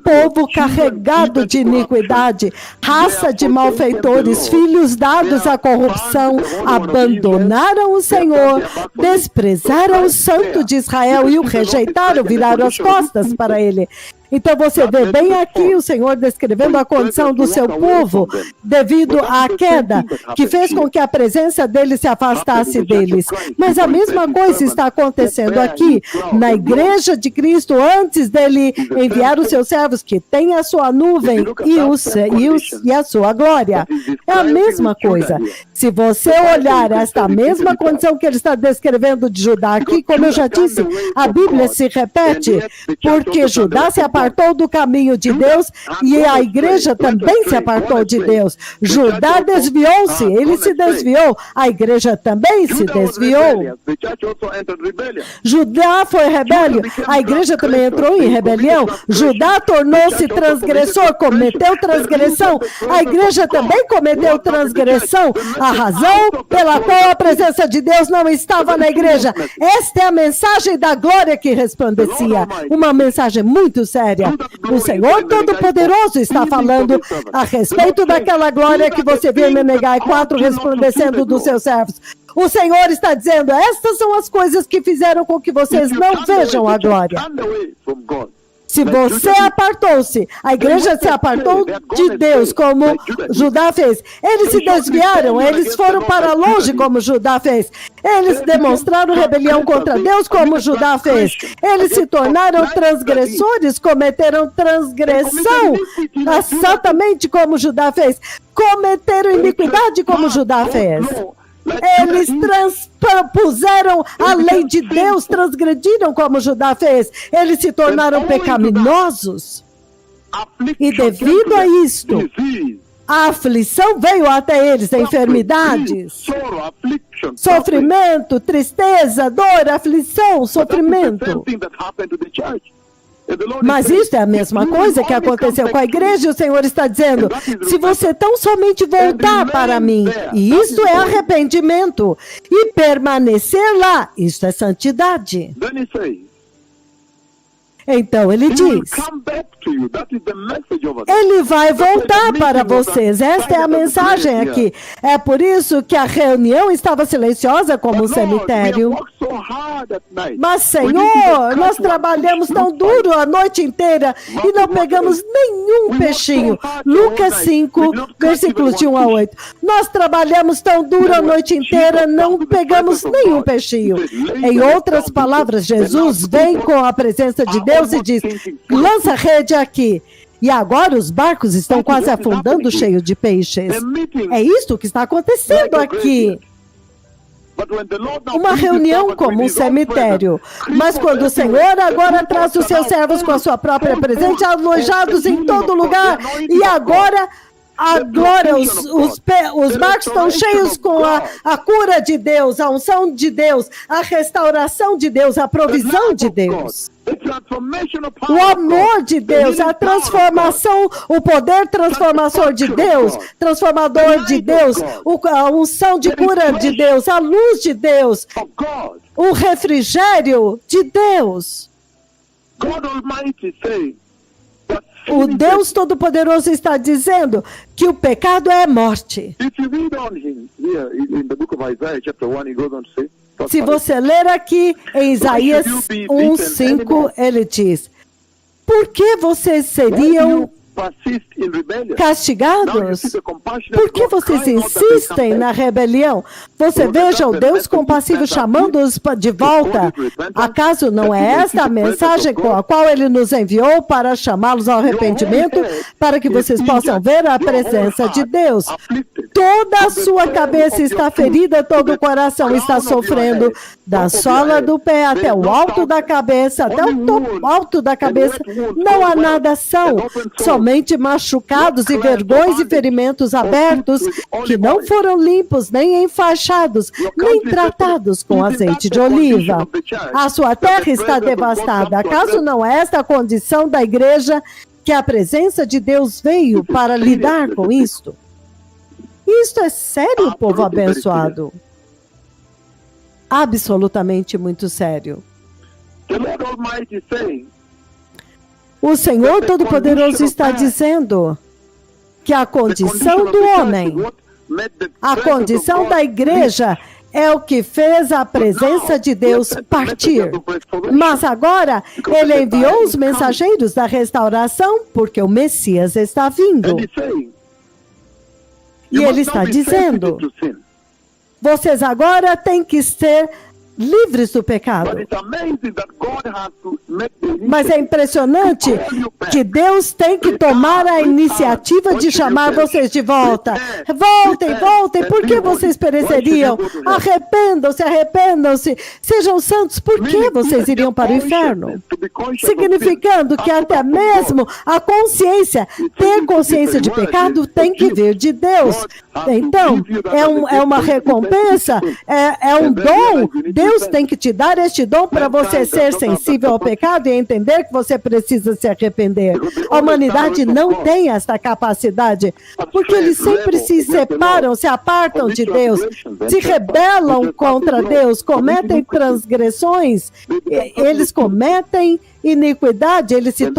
povo carregado de iniquidade, raça de malfeitores, filhos dados à corrupção, abandonaram o Senhor, desprezaram o Santo de Israel e o rejeitaram, viraram as costas para ele. Então você vê bem aqui o Senhor descrevendo a condição do seu povo devido à queda, que fez com que a presença dele se afastasse deles. Mas a mesma coisa está acontecendo aqui na igreja de Cristo, antes dele enviar os seus servos, que tem a sua nuvem e a sua glória. É a mesma coisa. Se você olhar esta mesma condição que ele está descrevendo de Judá aqui, como eu já disse, a Bíblia se repete, porque Judá se apartou do caminho de Deus e a igreja também se apartou de Deus. Judá desviou-se, ele se desviou, a igreja também se desviou. Judá foi rebelde, a igreja também entrou em rebelião. Judá tornou-se transgressor, cometeu transgressão, a igreja também cometeu transgressão. A razão pela qual a presença de Deus não estava na igreja. Esta é a mensagem da glória que resplandecia, uma mensagem muito séria. O Senhor Todo-Poderoso está falando a respeito daquela glória que você viu em Menegai 4 resplandecendo dos seus servos. O Senhor está dizendo, estas são as coisas que fizeram com que vocês não vejam a glória. Se você apartou-se, a igreja se apartou de Deus, como Judá fez. Eles se desviaram, eles foram para longe, como Judá fez. Eles demonstraram rebelião contra Deus, como Judá fez. Eles se tornaram transgressores, cometeram transgressão, exatamente como Judá fez. Cometeram iniquidade, como Judá fez. Eles transpuseram a lei de Deus, transgrediram como Judá fez. Eles se tornaram pecaminosos. E devido a isto, a aflição veio até eles, enfermidades, sofrimento, tristeza, dor, aflição, sofrimento. Mas isso é a mesma coisa que aconteceu com a igreja, e o Senhor está dizendo, se você tão somente voltar para mim, e isso é arrependimento, e permanecer lá, isso é santidade. Então ele diz, ele vai voltar para vocês. Esta é a mensagem aqui. É por isso que a reunião estava silenciosa como um cemitério. Mas Senhor, nós trabalhamos tão duro a noite inteira e não pegamos nenhum peixinho. Lucas 5, versículos de 1 a 8. Nós trabalhamos tão duro a noite inteira, não pegamos nenhum peixinho. Em outras palavras, Jesus vem com a presença de Deus e diz, lança a rede aqui. E agora os barcos estão quase afundando cheio de peixes. É isso que está acontecendo aqui. Uma reunião como um cemitério. Mas quando o Senhor agora traz os seus servos com a sua própria presença, alojados em todo lugar, e agora a glória, os barcos estão cheios com a cura de Deus, a unção de Deus, a restauração de Deus, a provisão de Deus. O amor de Deus, a transformação, o poder transformador de Deus, a unção de cura de Deus, a luz de Deus, o refrigério de Deus. O Deus Todo-Poderoso está dizendo que o pecado é morte. Se você ler aqui em Isaías 1:5, ele diz, por que vocês seriam castigados? Por que vocês insistem na rebelião? Você veja o Deus compassivo chamando-os de volta. Acaso não é esta a mensagem com a qual ele nos enviou para chamá-los ao arrependimento, para que vocês possam ver a presença de Deus? toda a sua cabeça está ferida, todo o coração está sofrendo, da sola do pé até o alto da cabeça, até o topo alto da cabeça, não há nada são, somente machucados e vergões e ferimentos abertos, que não foram limpos, nem enfaixados, nem tratados com azeite de oliva. A sua terra está devastada. Acaso não é esta a condição da igreja, que a presença de Deus veio para lidar com isto? Isto é sério, povo abençoado. Absolutamente muito sério. O Senhor Todo-Poderoso está dizendo que a condição do homem, a condição da igreja, é o que fez a presença de Deus partir. Mas agora, ele enviou os mensageiros da restauração, porque o Messias está vindo. E ele está dizendo, vocês agora têm que ser livres do pecado. Mas é impressionante que Deus tem que tomar a iniciativa de chamar vocês de volta. Voltem, voltem, por que vocês pereceriam? Arrependam-se, arrependam-se, sejam santos, por que vocês iriam para o inferno? Significando que até mesmo a consciência, ter consciência de pecado, tem que vir de Deus. Então, é uma recompensa, é um dom. Deus tem que te dar este dom para você ser sensível ao pecado e entender que você precisa se arrepender. A humanidade não tem esta capacidade, porque eles sempre se separam, se apartam de Deus, se rebelam contra Deus, cometem transgressões, eles cometem iniquidade, eles se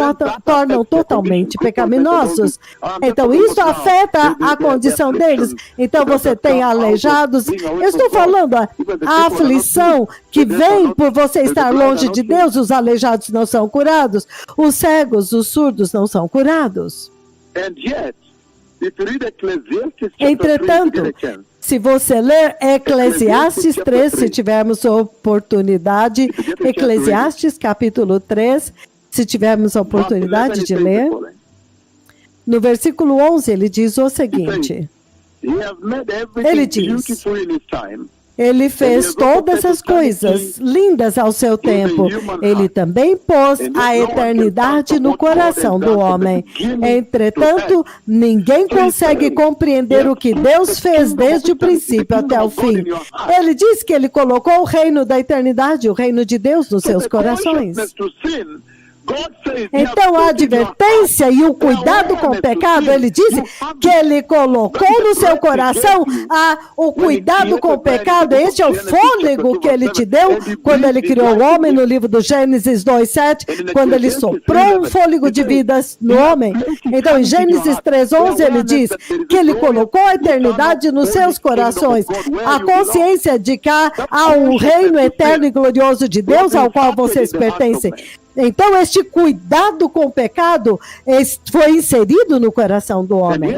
tornam totalmente pecaminosos. Então, isso afeta a condição deles. Então, você tem aleijados. Eu estou falando a aflição que vem por você estar longe de Deus. Os aleijados não são curados. Os cegos, os surdos não são curados. Entretanto, se você ler Eclesiastes 3, se tivermos oportunidade, Eclesiastes capítulo 3, se tivermos a oportunidade de ler, no versículo 11 ele diz o seguinte, ele diz, ele fez todas as coisas lindas ao seu tempo. Ele também pôs a eternidade no coração do homem. Entretanto, ninguém consegue compreender o que Deus fez desde o princípio até o fim. Ele diz que ele colocou o reino da eternidade, o reino de Deus nos seus corações. Então, a advertência e o cuidado com o pecado, ele disse que ele colocou no seu coração o cuidado com o pecado. Este é o fôlego que ele te deu quando ele criou o homem, no livro do Gênesis 2:7, quando ele soprou um fôlego de vida no homem. Então, em Gênesis 3:11, ele diz que ele colocou a eternidade nos seus corações, a consciência de que há um reino eterno e glorioso de Deus ao qual vocês pertencem. Então, este cuidado com o pecado foi inserido no coração do homem.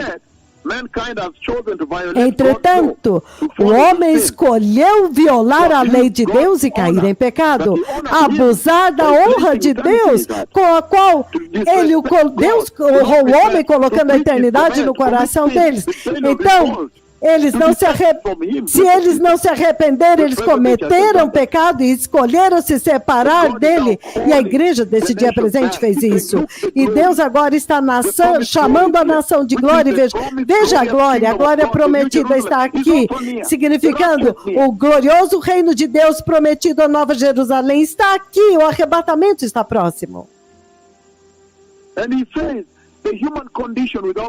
Entretanto, o homem escolheu violar a lei de Deus e cair em pecado, abusar da honra de Deus, com a qual Deus honrou o homem, colocando a eternidade no coração deles. Então, se eles não se arrependerem, eles cometeram pecado e escolheram se separar dele. E a igreja desse dia presente fez isso. E Deus agora está chamando a nação de glória. Veja a glória prometida está aqui, significando o glorioso reino de Deus prometido à Nova Jerusalém está aqui, o arrebatamento está próximo.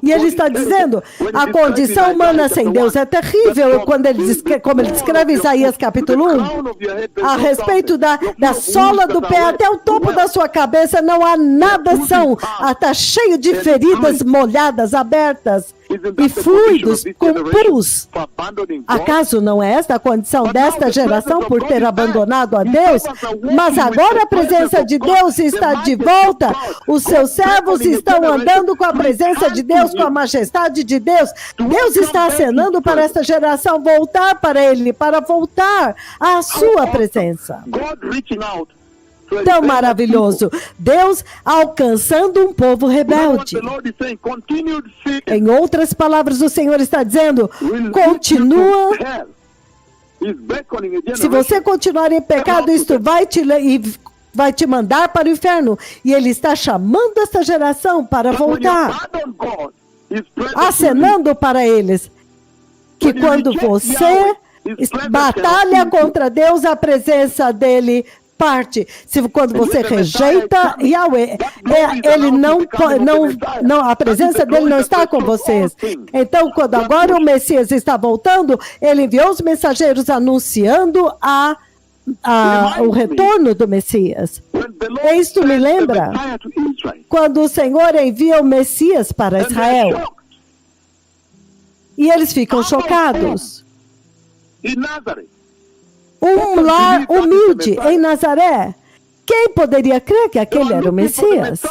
E ele está dizendo, a condição humana sem Deus é terrível, como ele descreve em Isaías capítulo 1, a respeito da sola do pé até o topo da sua cabeça, não há nada são, está cheio de feridas molhadas, abertas, e fluidos com pus. Acaso não é esta a condição desta geração por ter abandonado a Deus? Mas agora a presença de Deus está de volta. Os seus servos estão andando com a presença de Deus, com a majestade de Deus. Deus está acenando para esta geração voltar para Ele, para voltar à sua presença. tão maravilhoso. Deus alcançando um povo rebelde. Em outras palavras, o Senhor está dizendo, continua. Se você continuar em pecado, isto vai te mandar para o inferno. E Ele está chamando essa geração para voltar, acenando para eles que quando você batalha contra Deus, a presença dele parte. Quando você rejeita Yahweh, a presença dele não está com vocês. Então, quando agora o Messias está voltando, ele enviou os mensageiros anunciando o retorno do Messias. Isto me lembra quando o Senhor envia o Messias para Israel. E eles ficam chocados. Um lar humilde em Nazaré. Quem poderia crer que aquele era o Messias?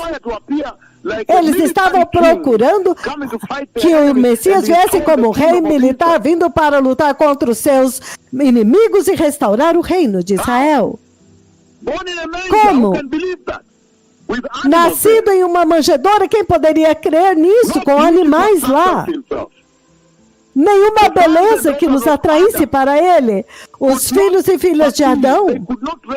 Eles estavam procurando que o Messias viesse como rei militar, vindo para lutar contra os seus inimigos e restaurar o reino de Israel. Como? Nascido em uma manjedoura, quem poderia crer nisso, com animais lá? Nenhuma beleza que nos atraísse para ele. Os filhos e filhas de Adão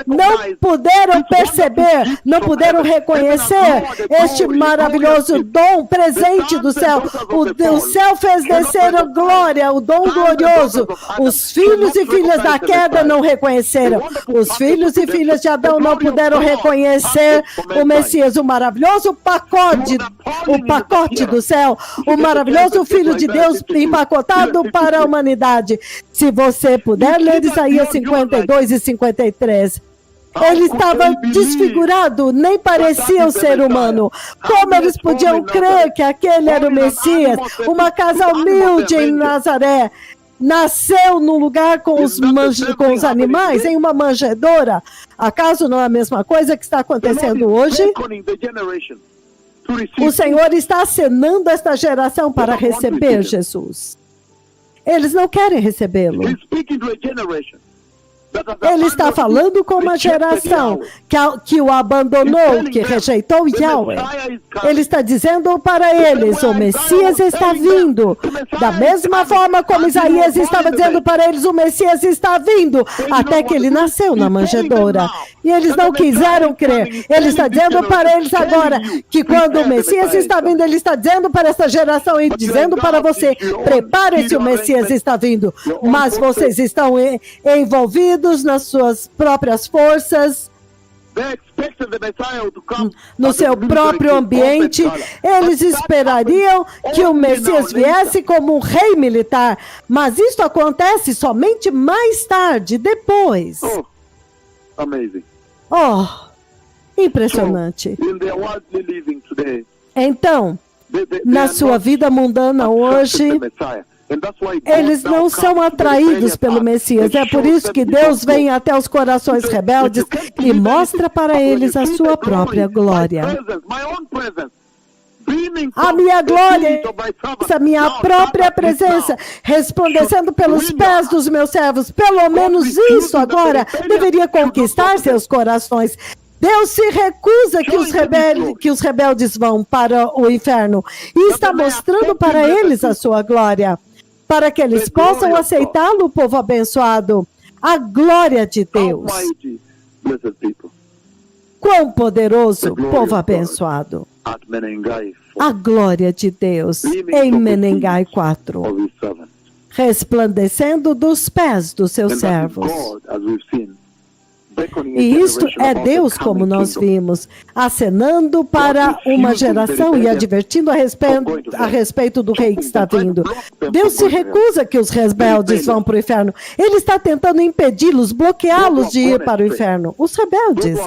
não puderam perceber, não puderam reconhecer este maravilhoso dom presente do céu. O céu fez descer a glória, o dom glorioso. Os filhos e filhas da queda não reconheceram. Os filhos e filhas de Adão não puderam reconhecer o Messias, o maravilhoso pacote do céu, o maravilhoso Filho de Deus empacotado para a humanidade. Se você puder ler Isaías 52 e 53, ele estava desfigurado, nem parecia um ser humano. Como eles podiam crer que aquele era o Messias? Uma casa humilde em Nazaré. Nasceu num lugar com os animais, em uma manjedoura. Acaso não é a mesma coisa que está acontecendo hoje? O Senhor está acenando esta geração para receber Jesus. Eles não querem recebê-lo. Ele está falando com uma geração que o abandonou, que rejeitou Yahweh. Ele está dizendo para eles, o Messias está vindo. Da mesma forma como Isaías estava dizendo para eles, o Messias está vindo. Até que ele nasceu na manjedoura. E eles não quiseram crer. Ele está dizendo para eles agora que quando o Messias está vindo, ele está dizendo para essa geração e dizendo para você, prepare-se, o Messias está vindo. Mas vocês estão envolvidos nas suas próprias forças, no seu próprio ambiente. Eles esperariam que o Messias viesse como um rei militar, mas isso acontece somente mais tarde, depois. Impressionante. Então, na sua vida mundana hoje, eles não são atraídos pelo Messias. É por isso que Deus vem até os corações rebeldes e mostra para eles a sua própria glória. A minha glória, essa minha própria presença, resplandecendo pelos pés dos meus servos. Pelo menos isso agora deveria conquistar seus corações. Deus se recusa que os rebeldes vão para o inferno e está mostrando para eles a sua glória, para que eles possam aceitá-lo, povo abençoado. A glória de Deus. Quão poderoso, povo abençoado. A glória de Deus em Menengai 4, resplandecendo dos pés dos seus servos. E isto é Deus, como nós vimos, acenando para uma geração e advertindo a respeito do rei que está vindo. Deus se recusa que os rebeldes vão para o inferno. Ele está tentando impedi-los, bloqueá-los de ir para o inferno. Os rebeldes,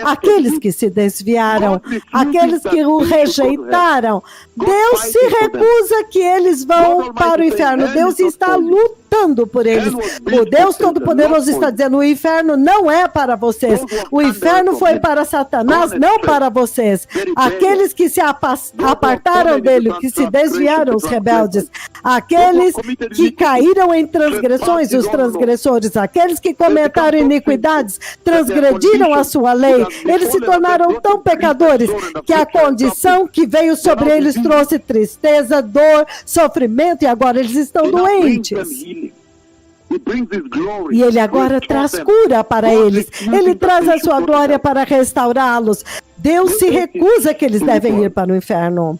aqueles que se desviaram, aqueles que o rejeitaram. Deus se recusa que eles vão para o inferno. Deus está lutando lutando por eles. O Deus Todo-Poderoso está dizendo, o inferno não é para vocês. O inferno foi para Satanás, não para vocês. Aqueles que se apartaram dele, que se desviaram, os rebeldes. Aqueles que caíram em transgressões, os transgressores. Aqueles que cometaram iniquidades, transgrediram a sua lei. Eles se tornaram tão pecadores que a condição que veio sobre eles trouxe tristeza, dor, sofrimento, e agora eles estão doentes. E ele agora traz cura para eles. Ele traz a sua glória para restaurá-los. Deus se recusa que eles devem ir para o inferno.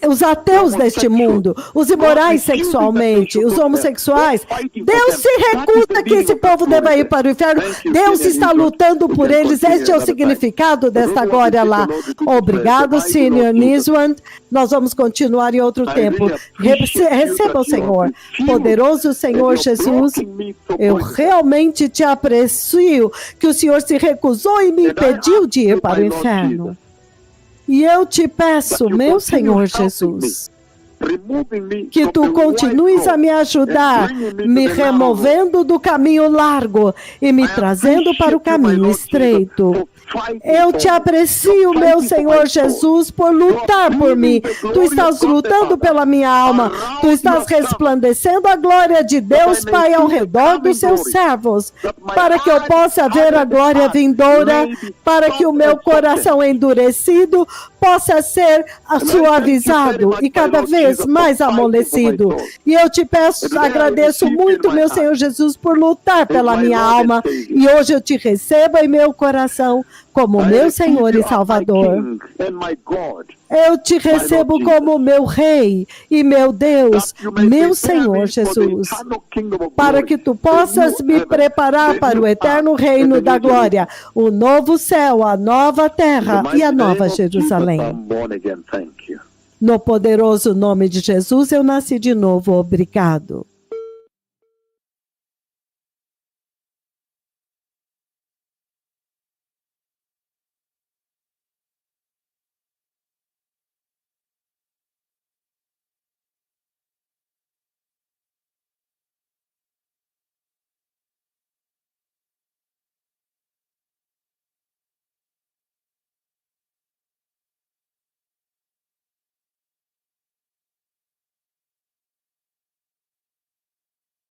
Os ateus deste mundo, os imorais sexualmente, os homossexuais, Deus se recusa que esse povo deva ir para o inferno. Deus está lutando por eles. Este é o significado desta glória lá. Obrigado, Senior Niswan. Nós vamos continuar em outro tempo. Receba o Senhor. Poderoso Senhor Jesus, eu realmente te aprecio que o Senhor se recusou e me impediu de ir para o inferno. E eu te peço, meu Senhor Jesus, que tu continues a me ajudar, me removendo do caminho largo e me trazendo para o caminho estreito. Eu te aprecio, meu Senhor Jesus, por lutar por mim. Tu estás lutando pela minha alma. Tu estás resplandecendo a glória de Deus, Pai, ao redor dos seus servos, para que eu possa ver a glória vindoura, para que o meu coração endurecido possa ser suavizado e cada vez mais amolecido. E eu te peço, agradeço muito, meu Senhor Jesus, por lutar pela minha alma. E hoje eu te recebo em meu coração como meu Senhor e Salvador. Eu te recebo como meu Rei e meu Deus, meu Senhor Jesus, para que tu possas me preparar para o eterno reino da glória, o novo céu, a nova terra e a nova Jerusalém. No poderoso nome de Jesus, eu nasci de novo. Obrigado.